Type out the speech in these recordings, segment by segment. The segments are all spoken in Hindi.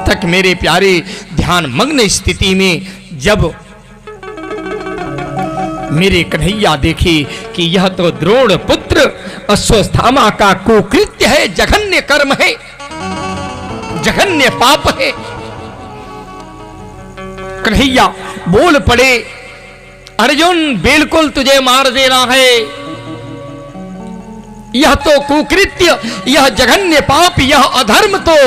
तक मेरे प्यारे ध्यान मग्न स्थिति में जब मेरे कन्हैया देखे कि यह तो द्रोण पुत्र अश्वत्थामा का कुकृत्य है, जघन्य कर्म है, जघन्य पाप है। कन्हैया बोल पड़े, अर्जुन बिल्कुल तुझे मार देना है, यह तो कुकृत्य, यह जघन्य पाप, यह अधर्म तो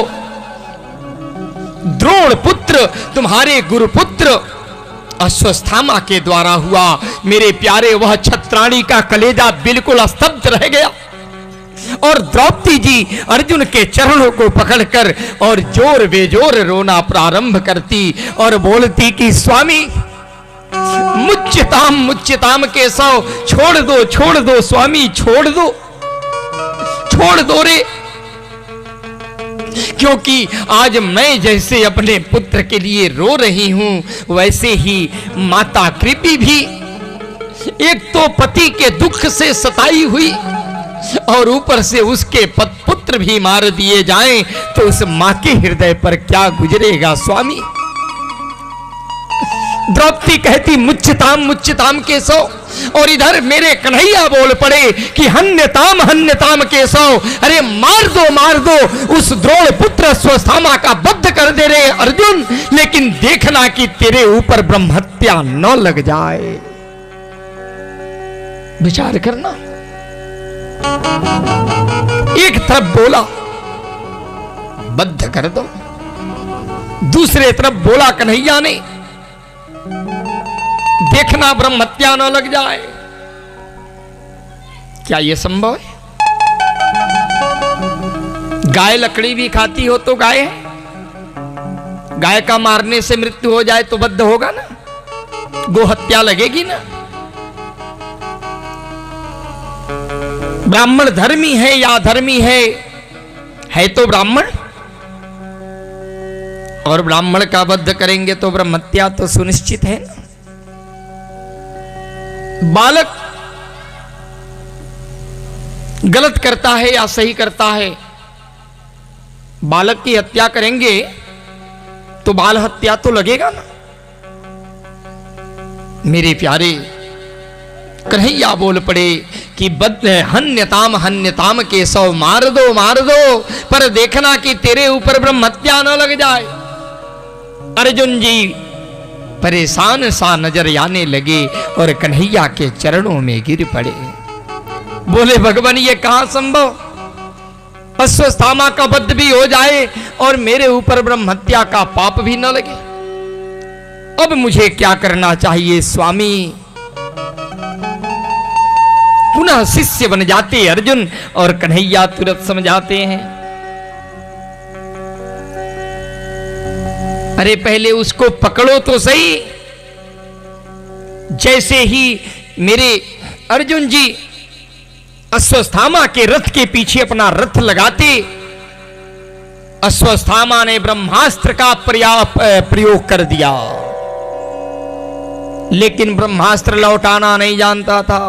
द्रोण पुत्र तुम्हारे गुरुपुत्र अश्वत्थामा के द्वारा हुआ। मेरे प्यारे वह छत्राणी का कलेजा बिल्कुल स्तब्ध रह गया और द्रौपदी जी अर्जुन के चरणों को पकड़कर और जोर बेजोर रोना प्रारंभ करती और बोलती कि स्वामी मुच्यताम केशव, छोड़ दो स्वामी, छोड़ दो रे, क्योंकि आज मैं जैसे अपने पुत्र के लिए रो रही हूं वैसे ही माता कृपी भी एक तो पति के दुख से सताई हुई और ऊपर से उसके पुत्र भी मार दिए जाएं तो उस मां के हृदय पर क्या गुजरेगा स्वामी। द्रौपदी कहती मुच्यताम केशव, और इधर मेरे कन्हैया बोल पड़े कि हन्यताम केशव, अरे मार दो उस द्रोण पुत्र अश्वत्थामा का वध कर दे रे अर्जुन, लेकिन देखना कि तेरे ऊपर ब्रह्महत्या न लग जाए। विचार करना। एक तरफ बोला वध कर दो, दूसरे तरफ बोला कन्हैया ने देखना ब्रह्महत्या न लग जाए। क्या यह संभव है? गाय लकड़ी भी खाती हो तो गाय है, गाय का मारने से मृत्यु हो जाए तो वध होगा ना, गोहत्या लगेगी ना। ब्राह्मण धर्मी है या अधर्मी है तो ब्राह्मण, और ब्राह्मण का वध करेंगे तो ब्रह्महत्या तो सुनिश्चित है ना। बालक गलत करता है या सही करता है, बालक की हत्या करेंगे तो बाल हत्या तो लगेगा ना। मेरे प्यारे कन्हैया बोल पड़े कि हन्यताम केशव, मार दो, पर देखना कि तेरे ऊपर ब्रह्महत्या न लग जाए। अर्जुन जी परेशान सा नजर आने लगे और कन्हैया के चरणों में गिर पड़े। बोले भगवान ये कहां संभव, अश्वत्थामा का वध भी हो जाए और मेरे ऊपर ब्रह्महत्या का पाप भी न लगे। अब मुझे क्या करना चाहिए स्वामी। पुनः शिष्य बन जाते अर्जुन और कन्हैया तुरंत समझाते हैं, अरे पहले उसको पकड़ो तो सही। जैसे ही मेरे अर्जुन जी अश्वत्थामा के रथ के पीछे अपना रथ लगाते, अश्वत्थामा ने ब्रह्मास्त्र का प्रयोग कर दिया, लेकिन ब्रह्मास्त्र लौटाना नहीं जानता था।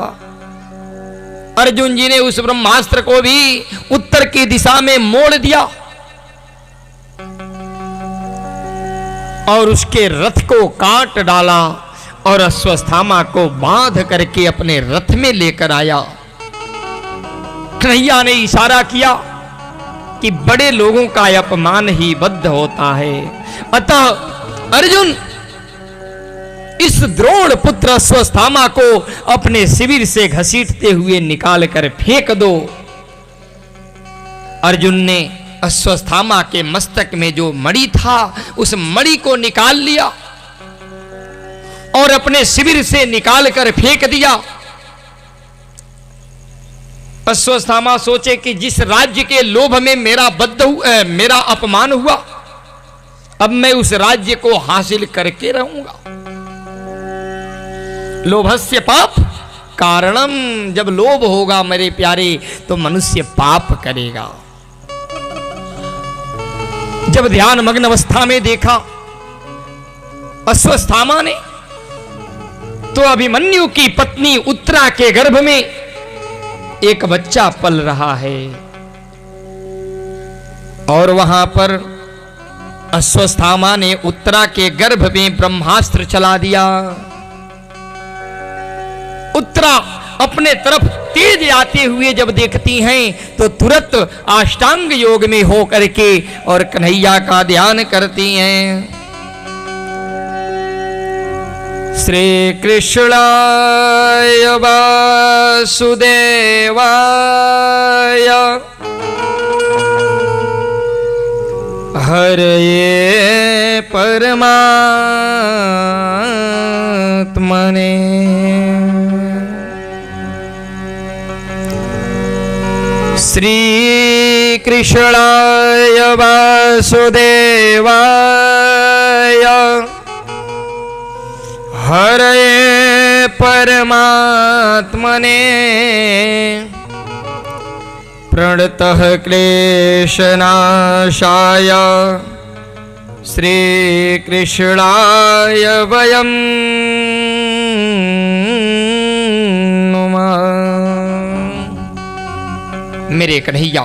अर्जुन जी ने उस ब्रह्मास्त्र को भी उत्तर की दिशा में मोड़ दिया और उसके रथ को काट डाला और अश्वत्थामा को बांध करके अपने रथ में लेकर आया। कन्हैया ने इशारा किया कि बड़े लोगों का अपमान ही बद्ध होता है, अतः अर्जुन इस द्रोण पुत्र अश्वत्थामा को अपने शिविर से घसीटते हुए निकाल कर फेंक दो। अर्जुन ने अश्वत्थामा के मस्तक में जो मणि था उस मणि को निकाल लिया और अपने शिविर से निकाल कर फेंक दिया। अश्वत्थामा सोचे कि जिस राज्य के लोभ में मेरा अपमान हुआ, अब मैं उस राज्य को हासिल करके रहूंगा। लोभस्य पाप कारणम, जब लोभ होगा मेरे प्यारे तो मनुष्य पाप करेगा। जब ध्यान मग्न अवस्था में देखा अश्वत्थामा ने, तो अभिमन्यु की पत्नी उत्तरा के गर्भ में एक बच्चा पल रहा है और वहां पर अश्वस्थामा ने उत्तरा के गर्भ में ब्रह्मास्त्र चला दिया। उत्तरा अपने तरफ तेज आते हुए जब देखती हैं तो तुरंत अष्टांग योग में हो करके और कन्हैया का ध्यान करती हैं। श्री कृष्णाय वासुदेवाय हरये परमात्मने श्री कृष्णाय वासुदेवाय हरये परमात्मने प्रणतः क्लेशनाशाय श्रीकृष्णाय वयं नुमः। मेरे कन्हैया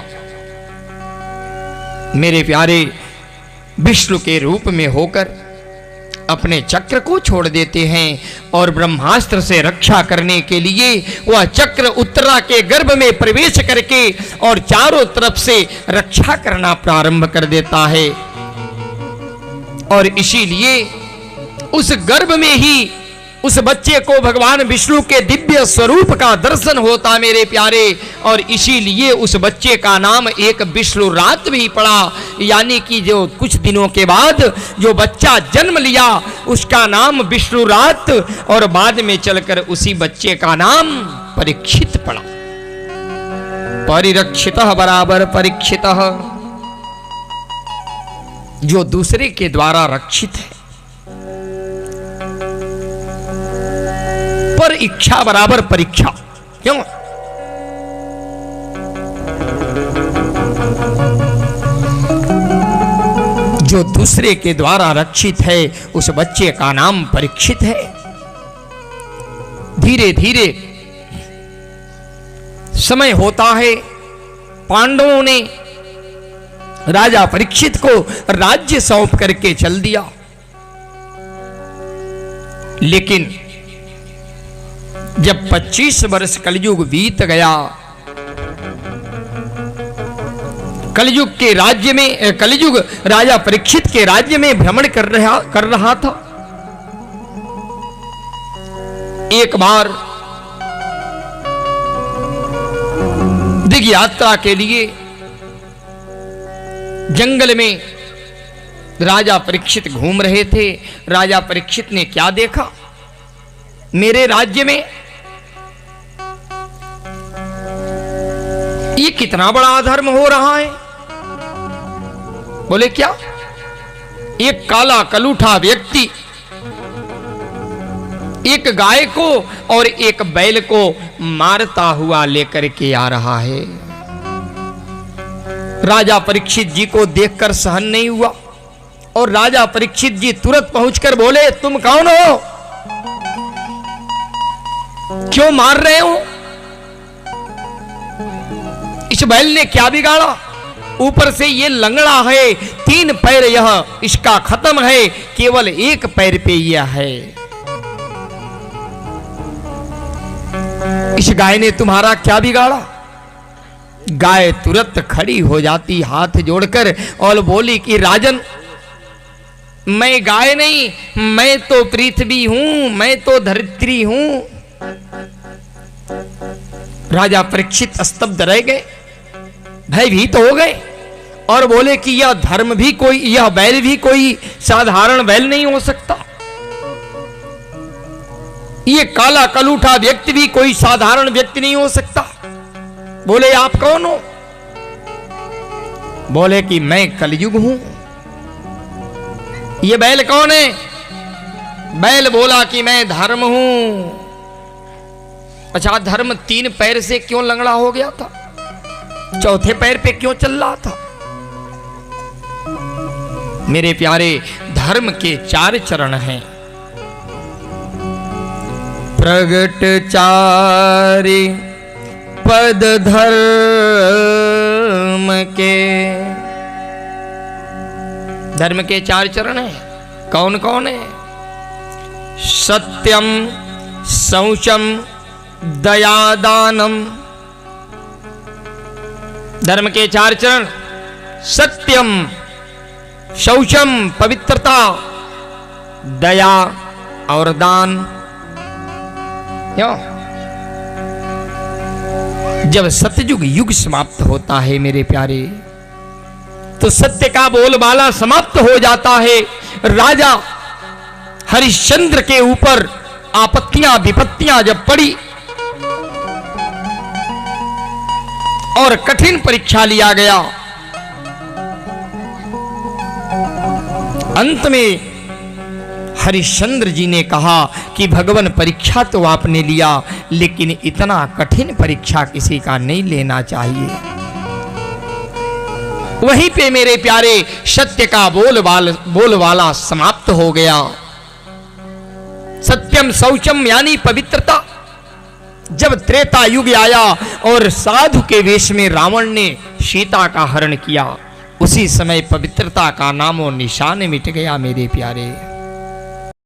मेरे प्यारे विष्णु के रूप में होकर अपने चक्र को छोड़ देते हैं और ब्रह्मास्त्र से रक्षा करने के लिए वह चक्र उत्तरा के गर्भ में प्रवेश करके और चारों तरफ से रक्षा करना प्रारंभ कर देता है। और इसीलिए उस गर्भ में ही उस बच्चे को भगवान विष्णु के दिव्य स्वरूप का दर्शन होता मेरे प्यारे। और इसीलिए उस बच्चे का नाम एक विष्णु रात भी पड़ा, यानी कि जो कुछ दिनों के बाद जो बच्चा जन्म लिया उसका नाम विष्णु रात और बाद में चलकर उसी बच्चे का नाम परीक्षित पड़ा। परिरक्षितः बराबर परीक्षितः, जो दूसरे के द्वारा रक्षित है। पर इच्छा बराबर परीक्षा, क्यों? जो दूसरे के द्वारा रक्षित है उस बच्चे का नाम परीक्षित है। धीरे धीरे समय होता है, पांडवों ने राजा परीक्षित को राज्य सौंप करके चल दिया। लेकिन जब 25 वर्ष कलयुग बीत गया, कलयुग के राज्य में कलयुग राजा परीक्षित के राज्य में भ्रमण कर रहा था। एक बार दिव्य यात्रा के लिए जंगल में राजा परीक्षित घूम रहे थे। राजा परीक्षित ने क्या देखा, मेरे राज्य में ये कितना बड़ा अधर्म हो रहा है। बोले क्या? एक काला कलूठा व्यक्ति एक गाय को और एक बैल को मारता हुआ लेकर के आ रहा है। राजा परीक्षित जी को देखकर सहन नहीं हुआ और राजा परीक्षित जी तुरंत पहुंचकर बोले, तुम कौन हो? क्यों मार रहे हो? इस बैल ने क्या बिगाड़ा? ऊपर से ये लंगड़ा है, 3 पैर यह इसका खत्म है, केवल 1 पैर पे यह है। इस गाय ने तुम्हारा क्या बिगाड़ा? गाय तुरंत खड़ी हो जाती हाथ जोड़कर और बोली कि राजन, मैं गाय नहीं, मैं तो पृथ्वी हूं, मैं तो धरित्री हूं। राजा परीक्षित स्तब्ध रह गए, भयभीत हो गए और बोले कि यह धर्म भी कोई, यह बैल भी कोई साधारण बैल नहीं हो सकता, ये काला कलूठा व्यक्ति भी कोई साधारण व्यक्ति नहीं हो सकता। बोले आप कौन हो? बोले कि मैं कलयुग हूं। ये बैल कौन है? बैल बोला कि मैं धर्म हूं। अच्छा, धर्म 3 पैर से क्यों लंगड़ा हो गया था? 4थे पैर पे क्यों चल रहा था? मेरे प्यारे, धर्म के 4 चरण हैं। प्रगट 4 पद धर्म के, धर्म के 4 चरण हैं, कौन कौन है? सत्यम, शौचम, दयादानम। धर्म के 4 चरण, सत्यम, शौचम पवित्रता, दया और दान। क्यों? जब सतयुग युग समाप्त होता है मेरे प्यारे, तो सत्य का बोलबाला समाप्त हो जाता है। राजा हरिश्चंद्र के ऊपर आपत्तियां विपत्तियां जब पड़ी और कठिन परीक्षा लिया गया, अंत में हरिश्चंद्र जी ने कहा कि भगवान परीक्षा तो आपने लिया, लेकिन इतना कठिन परीक्षा किसी का नहीं लेना चाहिए। वहीं पे मेरे प्यारे सत्य का बोलबाला समाप्त हो गया। सत्यम शौचम यानी पवित्रता। जब त्रेता युग आया और साधु के वेश में रावण ने सीता का हरण किया, उसी समय पवित्रता का नामो निशान मिट गया मेरे प्यारे।